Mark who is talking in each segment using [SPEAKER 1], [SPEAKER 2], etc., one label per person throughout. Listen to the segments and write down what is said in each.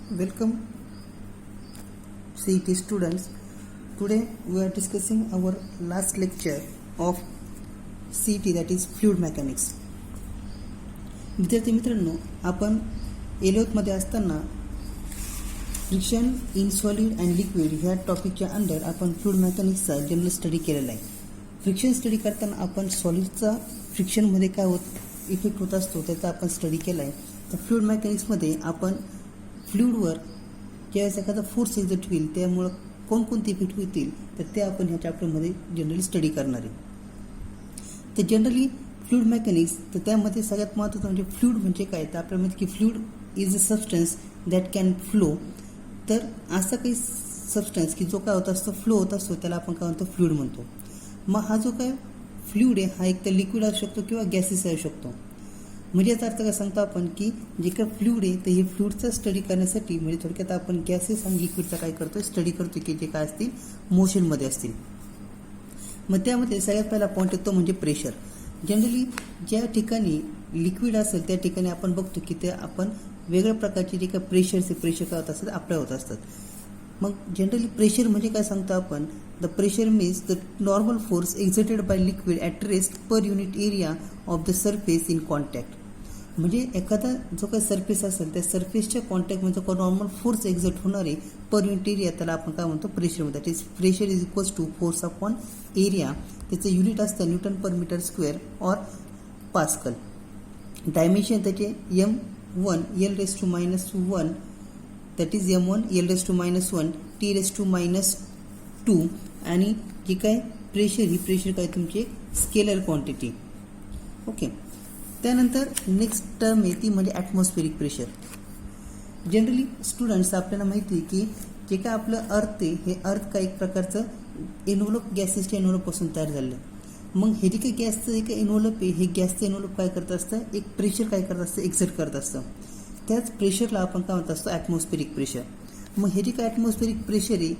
[SPEAKER 1] Welcome CET students. Today we are discussing our last lecture of CET, that is fluid mechanics. विद्यार्थी मित्रांनो, आपण 11th मध्ये असताना friction in solid and liquid ह्या टॉपिकच्या under आपण fluid मेकॅनिक्सचा general study केलेला आहे. फ्रिक्शन स्टडी करताना आपण सॉलिडचा फ्रिक्शनमध्ये काय इफेक्ट होत असतो त्याचा आपण स्टडी केला आहे. तर फ्लुइड मेकॅनिक्समध्ये आपण फ्लुइडवर ज्यावेळेस एखादा फोर्स एक्झर्ट होईल त्यामुळं कोणकोणते इफेक्ट होतील तर ते आपण ह्या चॅप्टरमध्ये जनरली स्टडी करणार आहे. तर जनरली फ्लुइड मेकॅनिक्स, तर त्यामध्ये सगळ्यात महत्त्वाचं म्हणजे फ्लुइड म्हणजे काय, तर आपल्याला माहिती की fluid is a substance that can flow. तर असा काही सबस्टन्स की जो काय होत असतो, फ्लो होत असतो, त्याला आपण काय म्हणतो, फ्लुइड म्हणतो. मग हा जो काय फ्लुइड आहे हा एक तर लिक्विड असू शकतो किंवा गॅसेस असू शकतो. म्हणजे याचा अर्थ काय सांगतो आपण की जे काय फ्लुइड आहे तर हे फ्लुइडचा स्टडी करण्यासाठी म्हणजे थोडक्यात आपण गॅसेस आणि लिक्विडचा काय करतो, स्टडी करतो की जे काय असतील मोशनमध्ये असतील. मग त्यामध्ये सगळ्यात पहिला पॉईंट येतो म्हणजे प्रेशर. जनरली ज्या ठिकाणी लिक्विड असेल त्या ठिकाणी आपण बघतो की ते आपण वेगळ्या प्रकारचे जे काही प्रेशर काय होत असतात, अप्लाय होत असतात. मग जनरली प्रेशर म्हणजे काय सांगतो आपण, the pressure means the normal force exerted by liquid at rest per unit area of the surface in contact. म्हणजे एखादा जो काही सरफेस असेल त्या सरफेसच्या कॉन्टॅक्टमध्ये जो नॉर्मल फोर्स एक्झर्ट होणार आहे पर युनिट एरिया, त्याला आपण काय म्हणतो, pressure. That is pressure is equals to force upon area. त्याचं युनिट असतं newton per metre square or pascal. Dimension त्याचे M1 L⁻⁻1, that is M1 L⁻⁻1 T⁻⁻2. आणि जे काय प्रेशर, ही प्रेशर काय तुमची स्केलर क्वांटिटी. ओके. त्यानंतर नेक्स्ट टर्म आहे ती म्हणजे ॲटमॉस्फेरिक प्रेशर. जनरली स्टुडंट्स आपल्याला माहिती आहे की जे काय आपलं अर्थ आहे हे अर्थ काय एक प्रकारचं एनव्हलप, गॅसेसच्या एनव्हलपपासून तयार झालेलं आहे. मग हे जे काही गॅसचं जे काही एनव्हलप आहे हे गॅसचं एनव्हलप काय करत असतं, एक प्रेशर काय करत असतं, एक्झर्ट करत असतं. त्याच प्रेशरला आपण काय म्हणत असतो, ॲटमॉस्फेरिक प्रेशर. मग हे जे काय ॲटमॉस्फेरिक प्रेशर आहे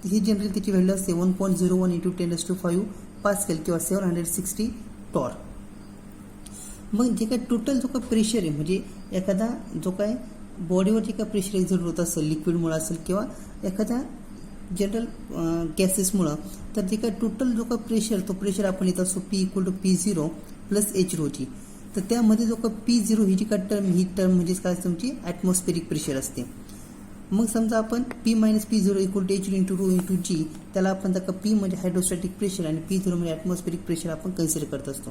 [SPEAKER 1] ही जनरली त्याची व्हॅल्यू असते 1.01 × 10⁵ पास्कल किंवा 760 टॉर. मग जे काय टोटल जो काय प्रेशर आहे म्हणजे एखादा जो काय बॉडीवर जे काय प्रेशर एक्झर्ट होत असेल, लिक्विडमुळे असेल किंवा एखाद्या जनरल गॅसेसमुळं, तर जे काय टोटल जो काय प्रेशर, तो प्रेशर आपण येत असतो P = P0 + H⁻g. तर त्यामध्ये जो काय P0 ही जी काय टर्म, ही टर्म म्हणजे काय तुमची ॲटमॉस्फेरिक प्रेशर असते. मग समजा आपण P - P0 = H × g, त्याला आपण जर का P म्हणजे हायड्रोस्टॅटिक प्रेशर आणि P0 म्हणजे ॲटमॉस्फेरिक प्रेशर आपण कन्सिडर करत असतो.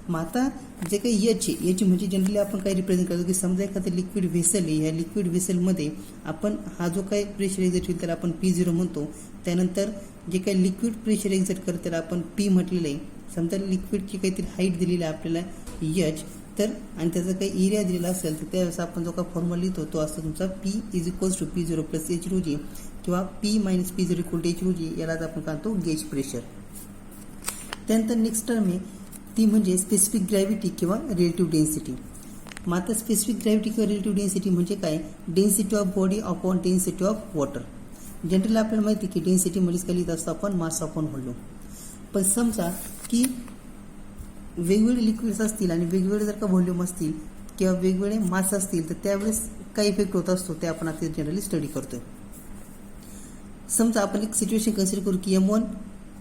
[SPEAKER 1] मग आता जे काही H म्हणजे जनरली आपण काय रिप्रेझेंट करतो की समजा एखादं लिक्विड व्हेसल आहे, या लिक्विड व्हेसलमध्ये आपण हा जो काही प्रेशर एक्झर्ट होईल त्याला आपण P0 म्हणतो. त्यानंतर जे काही लिक्विड प्रेशर एक्झर्ट करत त्याला आपण P म्हटलेलं आहे. समजा लिक्विडची काहीतरी हाईट दिलेली आहे आपल्याला H, तर आणि त्याचा काही एरिया दिलेला असेल तर त्यावेळेस आपण जो काही फॉर्म्युला लिहितो तो असतो तुमचा P = P0 + H⁻g किंवा P - P0 = H⁻g, यालाच आपण काय म्हणतो, गेज प्रेशर. त्यानंतर नेक्स्ट टर्म आहे ती म्हणजे स्पेसिफिक ग्रॅव्हिटी किंवा रिलेटिव्ह डेन्सिटी. मग आता स्पेसिफिक ग्रॅव्हिटी किंवा रिलेटिव्ह डेन्सिटी म्हणजे काय, density of body upon density of water. Generally आपल्याला माहिती आहे की डेन्सिटी म्हणजेच काय लिहित असतो आपण, मास अपॉन व्हॉल्यूम. पण समजा की वेगवेगळे लिक्विड्स असतील आणि वेगवेगळे जर का व्हॉल्यूम असतील किंवा वेगवेगळे मास असतील तर त्यावेळेस काय इफेक्ट होत असतो ते आपण आता जनरली स्टडी करतोय. समजा आपण एक सिच्युएशन कन्सिडर करू की M1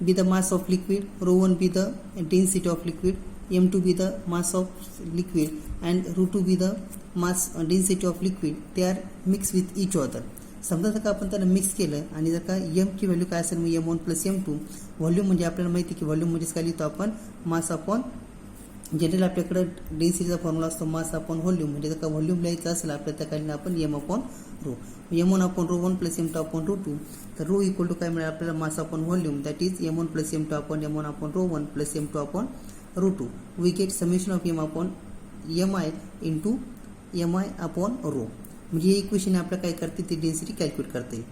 [SPEAKER 1] be the mass of liquid, ρ1 be the density of liquid, M2 be the mass of liquid and ρ2 be the mass density of liquid. They are mixed with each other. समजा जर का आपण त्याला mix केलं आणि जर का M ची व्हॅल्यू काय असेल मग M1 + M2. व्हॉल्यूम म्हणजे आपल्याला माहिती की व्हॉल्यूम म्हणजेच काय लिहितो आपण, मास अपॉन, जनरली आपल्याकडे डेन्सिटीचा फॉर्म्युला असतो मास अपॉन व्हॉल्यूम. म्हणजे जर का व्हॉल्यूम लिहायचं असेल आपल्या त्या काळाने आपण M/ρ. M1/ρ1 + M2/ρ2. तर ρ = काय मिळेल आपल्याला, mass upon volume, that is M1 + M2/M1/ρ1 + M2/ρ2. We get summation of M/Mi × Mi/ρ. म्हणजे हे इक्वेशन आपल्याला काय करते, ती डेन्सिटी कॅल्क्युलेट करता येईल.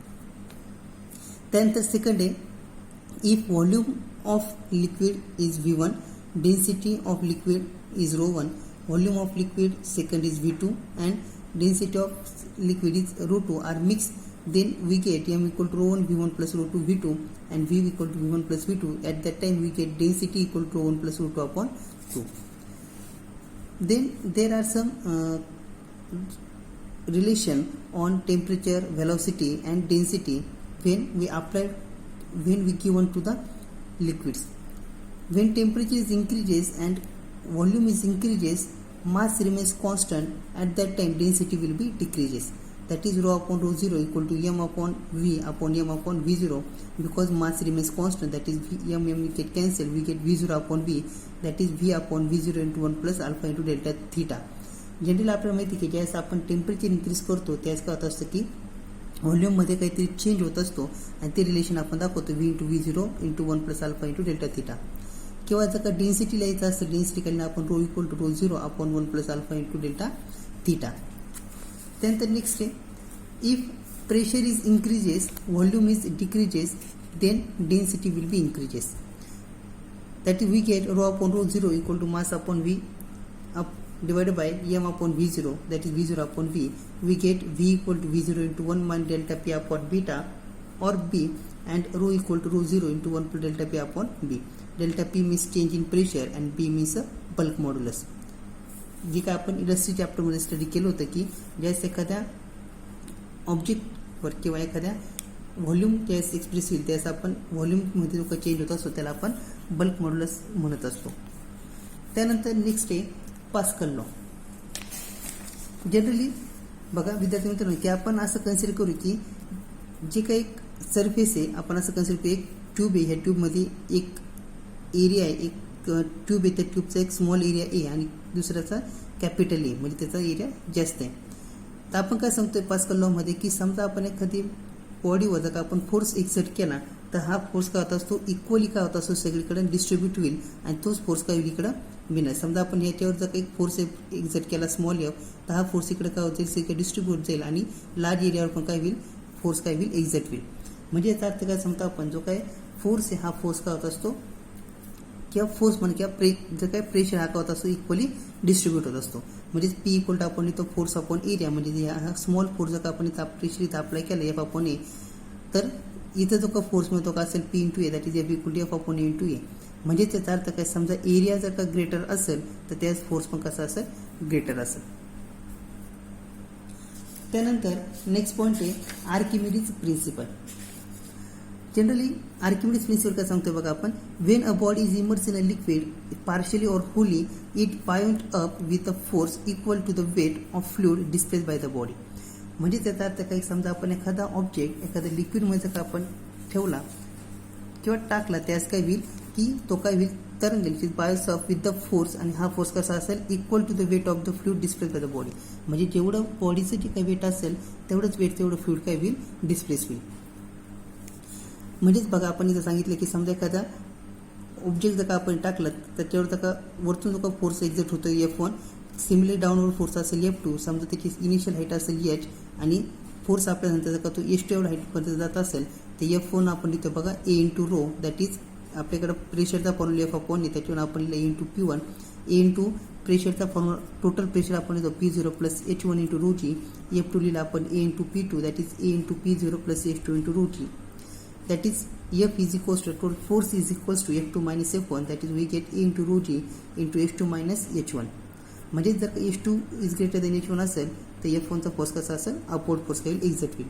[SPEAKER 1] त्यानंतर सेकंड आहे, if volume of liquid is V1, density of liquid is ρ1, volume of liquid second is V2 and density of liquid is ρ2 are mixed, then we get M = ρ1 V1 + ρ2 V2 and V = V1 + V2. At that time we get density = ρ1 + ρ2/2. Then there are some relation on temperature, velocity and density when we give on to the liquids. When temperature is increases and volume is increases, mass remains constant. At that time density will be decreases. That is rho upon rho 0 equal to m upon v upon m upon v0, because mass remains constant. That is m we get cancelled, we get v0 upon v, that is v upon v0 into 1 plus alpha into delta theta. Generally आपल्याला माहिती की ज्यावेळेस आपण temperature increase करतो त्यावेळेस काय होत असतं की व्हॉल्यूममध्ये काहीतरी चेंज होत असतो आणि ते रिलेशन आपण दाखवतो v into v0 into 1 plus alpha into delta theta. किंवा जर का डेन्सिटी लिहायचं असेल डेन्सिटी काढून आपण rho equal to rho 0 upon 1 plus alpha into delta theta. त्यानंतर नेक्स्ट आहे, if pressure is increases, volume is decreases, then density will be increases. That is we get rho upon rho 0 equal to mass upon v up divided by m upon v0, that is v0 upon v. We get v equal to v0 into 1 minus delta p upon beta or b, and rho equal to rho 0 into 1 plus delta p upon b. Delta p means change in pressure and b means a bulk modulus. जे काय आपण industry चॅप्टरमध्ये study केलं होतं की ज्यावेळेस एखाद्या ऑब्जेक्टवर किंवा एखाद्या व्हॉल्यूम ज्यावेळेस एक्सप्रेस होईल त्यावेळेस आपण व्हॉल्यूममध्ये जो काही चेंज होत असतो त्याला आपण बल्क मॉड्युलस म्हणत असतो. त्यानंतर नेक्स्ट आहे पास्कल लॉ. जनरली बघा विद्यार्थी मित्रांनो की आपण असं कन्सिडर करू की जे काही सरफेस आहे आपण असं कन्सिडर करू एक ट्यूब आहे, ह्या ट्यूबमध्ये एक एरिया आहे, एक ट्यूब आहे, त्या ट्यूबचा एक स्मॉल एरिया ए आणि दुसऱ्याचा कॅपिटल ए म्हणजे त्याचा एरिया जास्त आहे. तर आपण काय सांगतोय पास्कल लॉमध्ये की समजा आपण एखादी बॉडीवर जर का आपण फोर्स एक्सर्ट केला तर हा फोर्स काय होत असतो इक्वली काय होत असतो सगळीकडे डिस्ट्रीब्यूट होईल आणि तोच फोर्स काय होईल इकडं मिळणार. समजा आपण याच्यावर जर काही फोर्स एक्सर्ट केला स्मॉल एफ तर हा फोर्स इकडे काय होईल सगळीकडे डिस्ट्रीब्यूट जाईल आणि लार्ज एरियावर पण काय होईल फोर्स काय होईल एक्झर्ट होईल. म्हणजे याचा अर्थ काय समजा आपण जो काय फोर्स आहे हा फोर्स काय होत असतो किंवा फोर्स म्हणून किंवा जर काय प्रेशर हा काय होत असतो इक्वली डिस्ट्रीब्यूट होत असतो. म्हणजे पी इक्वल टू आपण तो फोर्स अपॉन एरिया म्हणजे हा स्मॉल फोर्स जर का आपण इथं प्रेशर इथं अप्लाय केला एफ अपॉन ए तर इथं जो का फोर्स मिळतो का असेल P into A that is F equal to F upon A into A. म्हणजे त्याचा अर्थ काय समजा एरिया जर का ग्रेटर असेल तर त्याच फोर्स पण कसा असेल ग्रेटर असेल. त्यानंतर नेक्स्ट पॉईंट आहे Archimedes principle. Generally Archimedes principle काय सांगतोय बघा आपण, when a body is immerse in a liquid partially or wholly it bound up with a force equal to the weight of fluid displace by the body. म्हणजे त्याचा अर्थ काही समजा आपण एखादा ऑब्जेक्ट एखाद्या लिक्विडमध्ये जर आपण ठेवला किंवा टाकला त्यास काय होईल की तो काय होईल तरंगेल buoys up with the force आणि हा फोर्स कसा असेल equal to the weight of the fluid displace by the body. म्हणजे जेवढं बॉडीचं जे काही वेट असेल तेवढंच वेट तेवढं फ्लुइड काय होईल डिस्प्लेस होईल. म्हणजेच बघा आपण इथं सांगितलं की समजा एखादा ऑब्जेक्ट जर का आपण टाकलं त्याच्यावर जर का वरतून जो का फोर्स एक्झर्ट होतो F1, सिमिलरली डाऊनवर्ड फोर्स असेल F2, समजा त्याची इनिशियल हाईट असेल H आणि फोर्स आपल्यानंतर जर का तो H2 एवढा हाईटपर्यंत जात असेल तर F1 आपण लिहितो बघा A into rho that is आपल्याकडे प्रेशरचा फॉर्म्युला F अपॉन ए त्याच्यावर आपण लिहिलं A into P1, A into प्रेशरचा फॉर्म्युला टोटल प्रेशर आपण लिहितो P0 plus H1 into rho जी, F2 लिहिला आपण A into P2 that is A into P0 plus H2 into rho G. That is F is equals to total force is equals to F2 minus F1, that is we get A into rho G into H2 minus H1. म्हणजे जर H2 is greater than H1 असेल तर F1 चा force कसा असेल upward force काही exert होईल.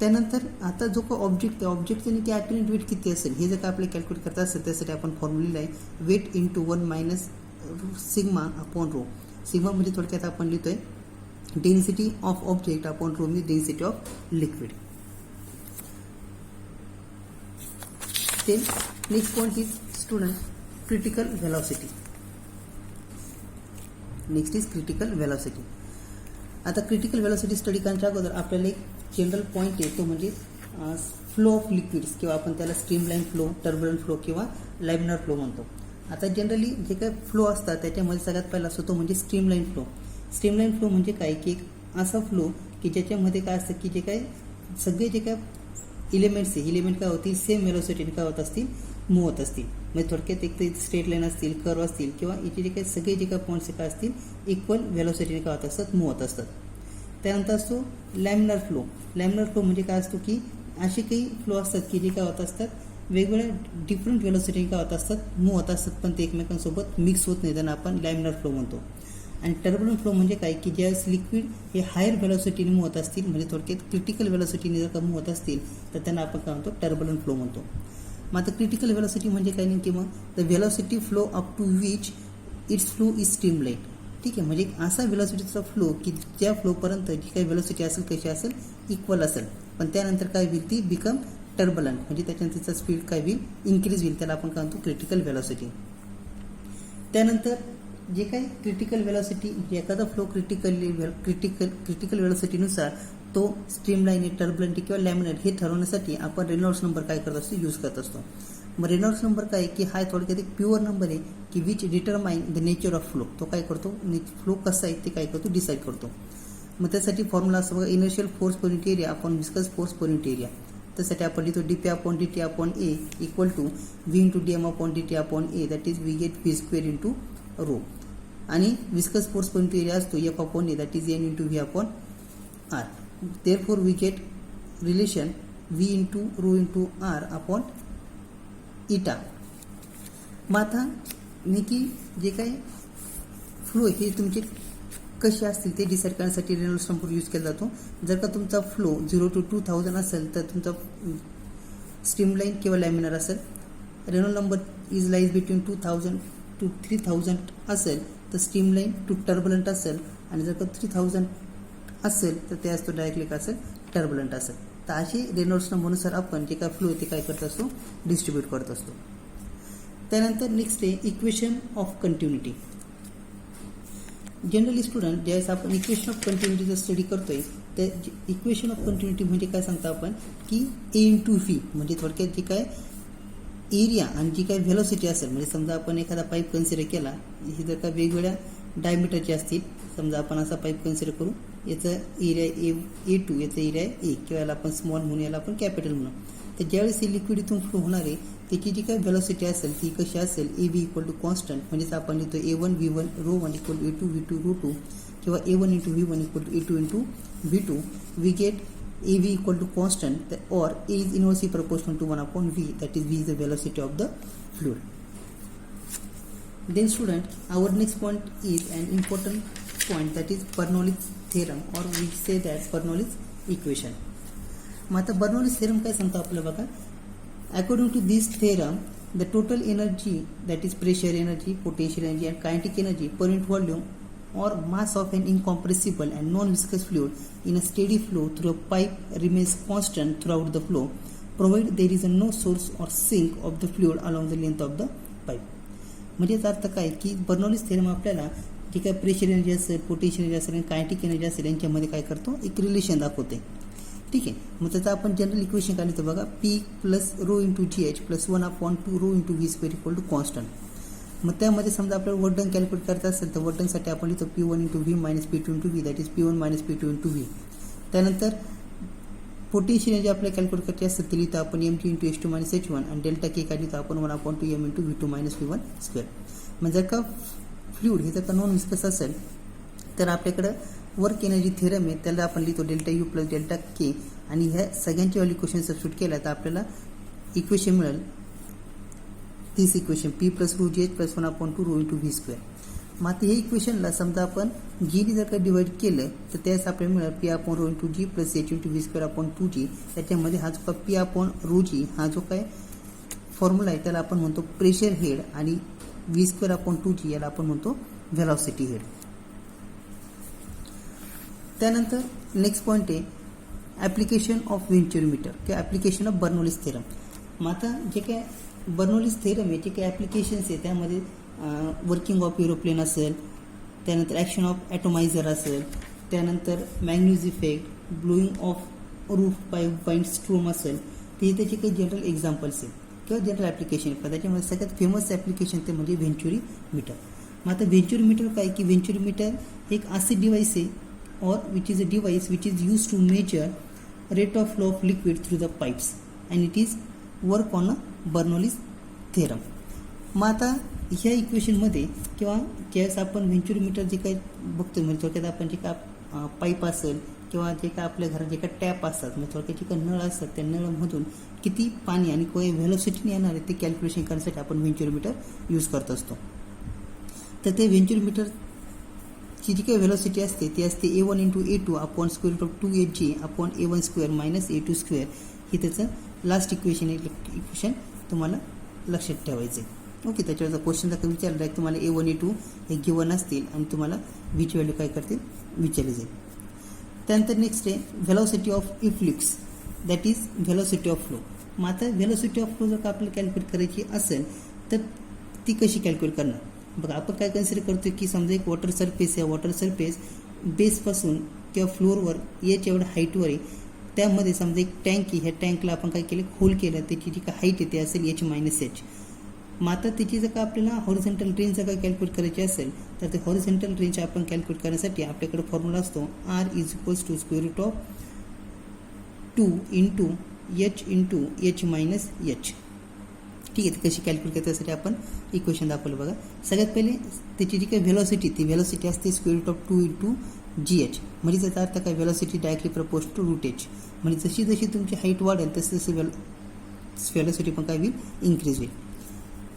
[SPEAKER 1] त्यानंतर आता जो का ऑब्जेक्ट त्या ऑब्जेक्टचं की ॲटोमिक वेट किती असेल हे जर का आपल्याला कॅल्क्युलेट करता असेल त्यासाठी आपण फॉर्म्युला आहे weight into 1 minus sigma upon rho. Sigma म्हणजे थोडक्यात आपण लिहितोय density of object upon rho म्हणजे density of liquid. Then next point is student critical velocity. Next is critical velocity. आता क्रिटिकल वेलॉसिटी स्टडी करण्याच्या अगोदर आपल्याला एक जनरल पॉईंट आहे तो म्हणजे फ्लो ऑफ लिक्विड्स किंवा आपण त्याला स्ट्रीमलाईन फ्लो, टर्ब्युलंट फ्लो किंवा लामिनार फ्लो म्हणतो. आता जनरली जे काही फ्लो असतात त्याच्यामध्ये सगळ्यात पहिला असतो तो म्हणजे स्ट्रीमलाईन फ्लो. स्ट्रीमलाईन फ्लो म्हणजे काय की एक असा फ्लो की ज्याच्यामध्ये काय असतं की जे काय सगळे जे काय इलेमेंट्स आहे इलेमेंट काय होतील सेम वेलोसिटीने काय होत असतील मूव्ह होत असतील. म्हणजे थोडक्यात एक तर स्ट्रेट लाईन असतील कर्व असतील किंवा याचे जे काही सगळे जे काही पॉईंट्स काय असतील इक्वल वेलोसिटीने काय होत असतात मूव्ह होत असतात. त्यानंतर असतो लॅमिनार फ्लो. लॅमिनार फ्लो म्हणजे काय असतो की असे काही फ्लो असतात की जे काय होत असतात वेगवेगळ्या डिफरंट वेलोसिटीने काय होत असतात मूव्ह होत असतात पण ते एकमेकांसोबत मिक्स होत नाही त्यांना आपण लॅमिनार फ्लो म्हणतो. आणि टर्बुलंट फ्लो म्हणजे काय की ज्यावेळेस लिक्विड हे हायर व्हेलॉसिटीने मूव्ह होत असतील, म्हणजे थोडक्यात क्रिटिकल व्हेलॉसिटीने जर का मूव्ह होत असतील तर त्यांना आपण काय म्हणतो, टर्बुलंट फ्लो म्हणतो. मग आता क्रिटिकल व्हेलॉसिटी म्हणजे काय नेमकी, मग the velocity flow up to which it's flow is streamline. ठीक आहे, म्हणजे असा व्हेलॉसिटीचा फ्लो की ज्या फ्लोपर्यंत जी काही व्हेलॉसिटी असेल कशी असेल, इक्वल असेल, पण त्यानंतर काय होईल, ती बिकम टर्बुलंट, म्हणजे त्याच्यानंतर तिचा स्पीड काय होईल, इन्क्रीज होईल, त्याला आपण काय म्हणतो क्रिटिकल व्हेलॉसिटी. त्यानंतर जे काही क्रिटिकल व्हेलॉसिटी, म्हणजे एखादा फ्लो क्रिटिकल व्हेलॉसिटीनुसार तो स्ट्रीमलाईन, टर्बुलंट किंवा लॅमिनार हे ठरवण्यासाठी आपण रेनॉल्ड्स नंबर काय करत असतो, यूज करत असतो. मग रेनॉल्ड्स नंबर काय की हा थोडक्यात एक प्युअर नंबर आहे की which determine the nature of flow. तो काय करतो, फ्लो कसा आहे ते काय करतो, डिसाईड करतो. मग त्यासाठी फॉर्म्युला असं बघा, inertial force per unit area upon viscous force per unit area. त्यासाठी आपण लिहितो dp upon dt upon a equal to v into dm upon dt upon a, that is we get v square into rho. आणि viscous force per unit area असतो f upon a, that is n into v upon r. Therefore we get relation v into rho into r upon eta. मग आता नेकी जे काही flow हे तुमचे कसे असतील ते डिसाईड करण्यासाठी रेनॉल्ड्स नंबर यूज केला जातो. जर का तुमचा फ्लो 0 to 2000 असेल तर तुमचा स्ट्रीमलाईन किंवा लॅमिनार असेल. Reynold number is lies between 2000 to 3000 असेल तर स्ट्रीमलाईन टू टर्बुलंट असेल, आणि जर का 3000 असेल तर ते असतो डायरेक्टली काय असेल, टर्बुलंट असेल. तर असे रेनॉल्ड्स नंबरनुसार आपण जे काय फ्लो आहे ते काय करत असतो, डिस्ट्रीब्यूट करत असतो. त्यानंतर नेक्स्ट आहे equation of continuity. Generally student ज्यावेळेस आपण इक्वेशन ऑफ कंटिन्युटीचा स्टडी करतोय तर इक्वेशन ऑफ कंटिन्युटी म्हणजे काय सांगतो आपण की ए इंटू व्ही, म्हणजे थोडक्यात जे काय एरिया आणि जी काही व्हेलॉसिटी असेल, म्हणजे समजा आपण एखादा पाईप कन्सिडर केला, हे जर का वेगवेगळ्या डायमीटरचे असतील, समजा आपण असा पाईप कन्सिडर करू, याचा एरिया A2, याचा एरिया A, किंवा याला आपण स्मॉल म्हणून, याला आपण कॅपिटल म्हणू. तर ज्यावेळेस हे लिक्विड इथून फ्लो होणार आहे त्याची जी काही व्हेलॉसिटी असेल ती कशी असेल, AB इक्वल टू कॉन्स्टंट, म्हणजेच आपण लिहितो A1 V1 row 1 equal to A2 V2 row 2, किंवा A1 into V1 equal to A2 into V2. We get AB equal to constant or A is inversely proportional to 1 upon V, that is V is the velocity of the fluid. Then student, our next point is an important point, that is Bernoulli's theorem, or we say that Bernoulli's equation. मग आता Bernoulli's theorem काय सांगतो आपल्याला बघा. According to this theorem, the total energy, that is pressure energy, potential energy and kinetic energy per unit volume or mass of an incompressible and non-viscous fluid in a steady flow through a pipe remains constant throughout the flow, provided there is no source or sink of the fluid along the length of the pipe. म्हणजे याचा अर्थ काय की Bernoulli's theorem आपल्याला जे काय pressure energy असेल, potential energy असेल आणि कायनेटिक एनर्जी असेल यांच्यामध्ये काय करतो, एक रिलेशन दाखवते. ठीक आहे, मग त्याचं आपण जनरल इक्वेशन काय लिहितो बघा, P plus rho into GH plus 1 upon 2 rho into V square equal to constant. मग त्यामध्ये समजा आपल्याला वर्क डन कॅल्क्युलेट करायचं असेल तर वर्क डनसाठी आपण लिहितो P1 into V minus P2 into V, that is P1 minus P2 into V. त्यानंतर पोटेन्शियल एनर्जी आपल्याला कॅल्क्युलेट करायची असेल तर लिहितो आपण mg into H2 minus H1 आणि डेल्टा के काय लिहितो आपण 1 upon 2 m into V2 minus V1 square. म्हणजे जर का फ्लुइड हे जर का नॉन विस्कस असेल तर आपल्याकडं वर्क एनर्जी थेरम आहे, त्याला आपण लिहितो डेल्टा यू प्लस डेल्टा के, आणि ह्या सगळ्यांची व्हॅल्यू इक्वेशन सबस्टिट्यूट केला तर आपल्याला इक्वेशन मिळेल तीस equation P plus rho GH plus 1 upon 2 rho into V square. मग आता हे इक्वेशनला समजा आपण जीने जर का डिवाइड केलं तर त्यास आपल्याला मिळेल P upon rho into G plus H into V square upon 2G. त्याच्यामध्ये हा जो का P अपॉन रो G हा जो काय फॉर्म्युला आहे त्याला आपण म्हणतो प्रेशर हेड, आणि V स्क्वेअर अपॉन 2G याला आपण म्हणतो व्हेलॉसिटी हेड. त्यानंतर नेक्स्ट पॉईंट आहे ॲप्लिकेशन ऑफ व्हेंचुरोमीटर किंवा ॲप्लिकेशन ऑफ बर्नौलीज थेरम. मग आता जे काय बर्नौलीज थेरम आहे जे काही ॲप्लिकेशन्स आहे त्यामध्ये वर्किंग ऑफ एरोप्लेन असेल, त्यानंतर ॲक्शन ऑफ ॲटोमायझर असेल, त्यानंतर Magnus effect, blowing of roof by wind storm असेल, ते त्याचे काही जनरल एक्झाम्पल्स आहेत किंवा जनरल ॲप्लिकेशन. पण त्याच्यामध्ये सगळ्यात फेमस ॲप्लिकेशन ते म्हणजे व्हेंचुरोमीटर. मग आता व्हेंचुरोमीटर काय की व्हेंचुरोमीटर एक असे डिव्हाइस आहे or which is a device which is used to measure rate of flow of liquid through the pipes and it is work on a Bernoulli's theorem. मग आता ह्या इक्वेशनमध्ये किंवा ज्यावेळेस आपण व्हेंचुरोमीटर जे काही बघतो म्हणजे थोडक्यात आपण जे काय पाईप असेल किंवा जे काय आपल्या घरात जे काय टॅप असतात म्हणजे थोडक्यात जे काही नळ असतात त्या नळामधून किती पाणी आणि व्हेलॉसिटीने येणार आहे ते कॅल्क्युलेशन करण्यासाठी आपण व्हेंचुरोमीटर यूज करत असतो. तर ते व्हेंचुरोमीटर ची जी काही व्हेलॉसिटी असते ती असते A1 into A2 upon square root of 2Hg upon A1 square minus A2 square. ही त्याचं लास्ट इक्वेशन तुम्हाला लक्षात ठेवायचं आहे. ओके, त्याच्यावरचा क्वेश्चन जर विचारला आहे तुम्हाला A1 A2 हे गिवन असतील आणि तुम्हाला व्हीची व्हॅल्यू काय करतील विचारली जाईल. त्यानंतर नेक्स्ट आहे velocity of efflux that is velocity of flow. मग आता व्हेलॉसिटी ऑफ फ्लो जर का आपल्याला कॅल्क्युलेट करायची असेल तर ती कशी कॅल्क्युलेट करणार. बघा, आपण काय कन्सिडर करतो की समजा एक वॉटर सरफेस आहे. वॉटर सरफेस बेसपासून किंवा फ्लोअरवर एच एवढ्या हाईटवर आहे. त्यामध्ये समजा एक टँक आहे. ह्या टँकला आपण काय केलं होल केलं. त्याची जी काय हाईट आहे ते असेल H मायनस H. मग आता त्याची जर का आपल्याला हॉरिझॉन्टल रेंज जर का कॅल्क्युलेट करायची असेल तर ते हॉरिझॉन्टल रेंज आपण कॅल्क्युलेट करण्यासाठी आपल्याकडे फॉर्म्युला असतो R is equals to square root of 2 into H into H minus H. ठीक आहे, ते कशी कॅल्क्युलेट करते त्यासाठी आपण इक्वेशन दाखवलं. बघा, सगळ्यात पहिले त्याची जी काही व्हेलॉसिटी ती व्हेलॉसिटी असते square root of 2 into GH. म्हणजे त्याचा अर्थ काय velocity directly proportional to root H. म्हणजे जशी जशी तुमची हाईट वाढेल तशी तशी व्हेलॉसिटी पण काय होईल इन्क्रीज होईल.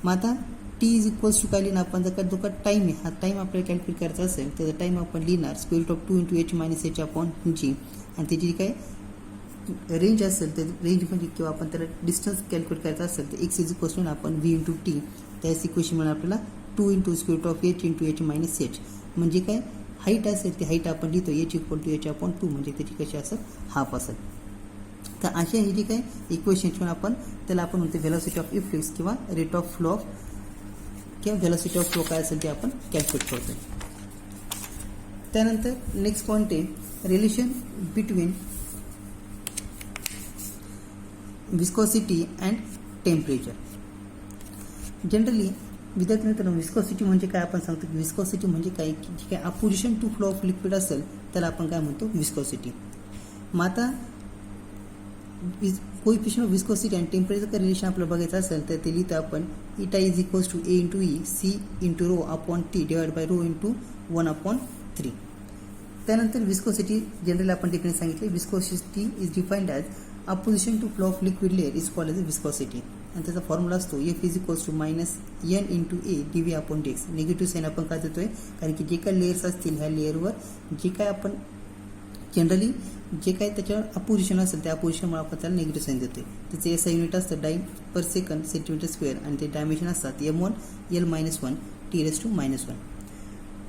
[SPEAKER 1] मग आता T इज इक्वल्स टू काय लिहिणार आपण जर का जो का टाईम आहे हा टाईम आपल्याला कॅल्क्युलेट करायचा असेल तर टाईम आपण लिहिणार square root of 2 into H minus H upon G. आणि त्याची जी काय रेंज असेल तर रेंज म्हणजे किंवा आपण त्याला डिस्टन्स कॅल्क्युलेट करायचा असेल तर एक्स इज इक्वल्स टू आपण V इंटू टी. त्याच इक्वेशन म्हणून आपल्याला 2 into square root of H into H minus H. म्हणजे काय हाईट असेल ती हाईट आपण लिहितो H equal to H upon 2 म्हणजे त्याची कशी असेल हाफ असेल. तर अशा ही जी काय इक्वेशन आपण त्याला आपण म्हणतो व्हेलॉसिटी ऑफ इफ्लिक्स किंवा रेट ऑफ फ्लो ऑफ किंवा व्हेलॉसिटी ऑफ फ्लो काय असेल ते आपण कॅल्क्युलेट करतो. त्यानंतर नेक्स्ट पॉईंट आहे relation between viscosity and temperature. Generally विद्यार्थी मित्रांनो विस्कोसिटी म्हणजे काय आपण सांगतो की विस्कोसिटी म्हणजे काय की जी काय opposition to flow of liquid असेल त्याला आपण काय म्हणतो विस्कोसिटी. मग आता कोएफिशिएंट ऑफ विस्कोसिटी आणि टेम्परेचर रिलेशन आपल्याला बघायचं असेल तर ते लिहितो आपण eta is equals to A into e c into rho upon t divide by rho into 1 upon 3. त्यानंतर विस्कोसिटी जनरली आपण ठिकाणी सांगितले viscosity is defined as opposition to flow of liquid layer is called as viscosity. आणि त्याचा formula असतो F is equals to minus N into a d upon d x. Negative sign आपण काय देतोय कारण की जे काय लेयर्स असतील ह्या लेअरवर जे काय आपण जनरली जे काही त्याच्यावर अपोजिशन असेल त्या अपोजिशनमुळे आपण त्याला निगेटिव्ह साईन देतोय. त्याचे एस आय युनिट असतं dyne per second centimetre square आणि ते डायमेन्शन असतात M1 L minus 1 T raise to minus 1.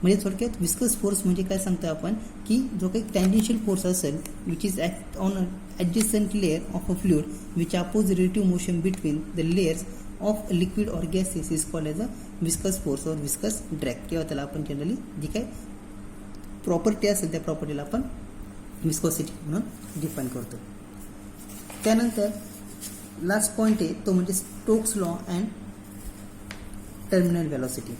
[SPEAKER 1] म्हणजे थोडक्यात विस्कस फोर्स म्हणजे काय सांगतो आपण की जो काही टँजेन्शियल फोर्स असेल which is act on adjacent layer of a fluid which oppose relative motion between the layers of liquid or gases is called as a viscous force or viscous drag. किंवा त्याला आपण generally जी काय property असेल त्या प्रॉपर्टीला आपण viscosity म्हणून define करतो. त्यानंतर लास्ट पॉईंट आहे तो म्हणजे Stokes law and terminal velocity.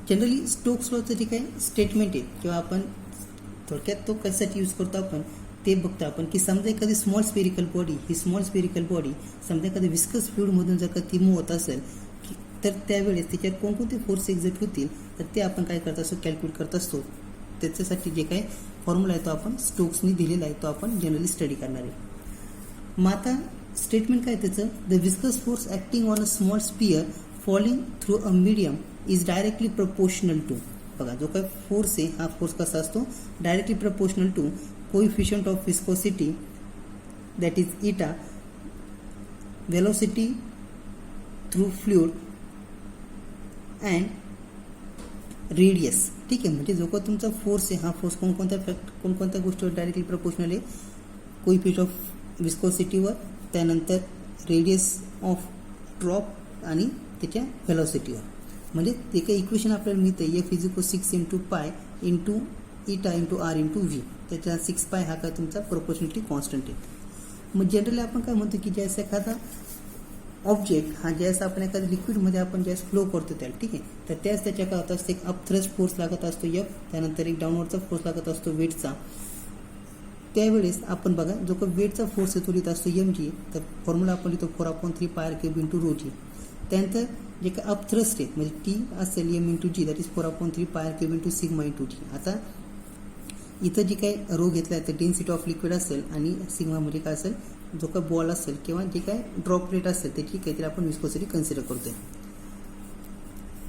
[SPEAKER 1] Generally Stokes लॉचं जे काही स्टेटमेंट आहे किंवा आपण थोडक्यात तो कशासाठी यूज करतो आपण ते बघतो आपण की समजा एखादी स्मॉल स्पेरिकल बॉडी ही स्मॉल स्पेरिकल बॉडी समजा एखादी विस्कस फ्लुइडमधून जर का ती मूव्ह होत असेल तर त्यावेळेस त्याच्यावर कोणकोणते फोर्स एक्झर्ट होतील तर ते आपण काय करत असतो कॅल्क्युलेट करत असतो. त्याच्यासाठी जे काही फॉर्म्युला आहे तो आपण स्टोक्सनी दिलेला आहे तो आपण जनरली स्टडी करणार आहे. मग आता स्टेटमेंट काय त्याचं the viscous force acting on a small sphere falling through a medium is directly proportional to. बघा जो काही फोर्स आहे हा फोर्स कसा असतो directly proportional to coefficient of viscosity that is eta velocity through fluid and radius. ठीक आहे, म्हणजे जो का तुमचा फोर्स आहे हा फोर्स कोणकोणत्या गोष्टीवर डायरेक्टली प्रपोर्शनल आहे कोएफिशिएंट ऑफ विस्कोसिटीवर त्यानंतर रेडियस ऑफ ड्रॉप आणि त्याच्या व्हेलॉसिटीवर. म्हणजे ते काही इक्वेशन आपल्याला मिळतं F is equal 6 into pi into इटा इंटू आर इंटू व्ही. त्याच्या 6 पाय हा काय तुमचा प्रोपोर्शनलिटी कॉन्स्टंट आहे. मग जनरली आपण काय म्हणतो की ज्यावेळेस एखादा ऑब्जेक्ट हा ज्यावेळेस आपण एखाद्या लिक्विडमध्ये आपण ज्यावेळेस फ्लो करतो त्याला ठीक आहे तर त्याच त्याच्या काय होत असतं एक अपथ्रस्ट फोर्स लागत असतो F त्यानंतर एक डाऊनवर्डचा फोर्स लागत असतो वेटचा. त्यावेळेस आपण बघा जो काही वेटचा फोर्स आहे तो लिहित असतो mg तर फॉर्म्युला आपण लिहितो 4/3 पायर क्यूब इंटू रो जी. त्यानंतर जे काय अपथ्रस्ट आहे म्हणजे टी असेल m into G that is 4/3 pi r cube into sigma into G. आता इथं जी काही रो घेतला आहे तर डेन्सिटी ऑफ लिक्विड असेल आणि सिग्मा म्हणजे काय असेल जो काही बॉल असेल किंवा जे काय ड्रॉप रेट असेल त्याची काहीतरी आपण विस्कोसिटी कन्सिडर करतोय.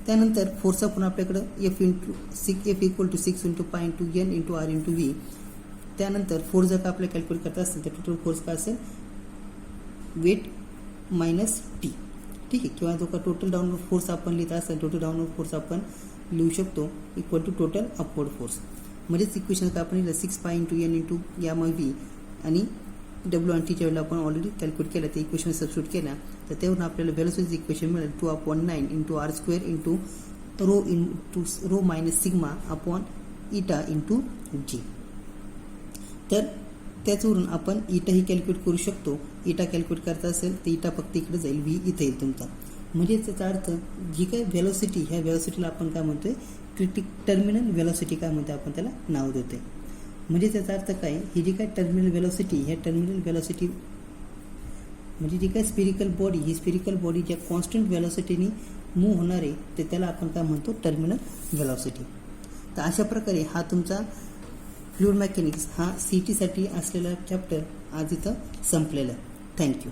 [SPEAKER 1] त्यानंतर फोर्सचा पण आपल्याकडं F equal to 6 into pi into n into r into v. त्यानंतर फोर्स जर का आपल्याला कॅल्क्युलेट करता असेल तर टोटल फोर्स काय असेल वेट मायनस टी. ठीक आहे, किंवा जो का टोटल डाऊनवर्ड फोर्स आपण लिहित असेल टोटल डाऊनवर्ड फोर्स आपण लिहू शकतो equal to total upward force. म्हणजेच इक्वेशन का आपण लिहिलं 6 पाय इंटू एन इंटू या मग व्ही आणि डब्ल्यू आणि टीच्या वेळेला आपण ऑलरेडी कॅल्क्युलेट केलं ते इक्वेशन सबस्टिट्यूट केल्या तर त्यावरून आपल्याला व्हेलोसिटीचं इक्वेशन मिळेल 2/9 into r square into rho minus sigma upon eta into g. तर त्याचवरून आपण इटाही कॅल्क्युलेट करू शकतो. इटा कॅल्क्युलेट करता असेल तर इटा फक्त इकडे जाईल, व्ही इथे येईल तुमचा. म्हणजे त्याचा अर्थ जी काय व्हेलोसिटी ह्या व्हेलोसिटीला आपण काय म्हणतोय टर्मिनल व्हेलोसिटी काय म्हणतोय आपण त्याला नाव देतोय. म्हणजे त्याचा अर्थ काय ही जी काय टर्मिनल व्हेलोसिटी ह्या टर्मिनल व्हेलोसिटी म्हणजे जी काय स्पिरिकल बॉडी ही स्पिरिकल बॉडी ज्या कॉन्स्टंट व्हेलोसिटीने मूव्ह होणार आहे ते त्याला आपण काय म्हणतो टर्मिनल व्हेलोसिटी. तर अशा प्रकारे हा तुमचा फ्लुइड मेकॅनिक्स हा CT साठी असलेला चॅप्टर आज इथं संपलेला आहे. थँक्यू.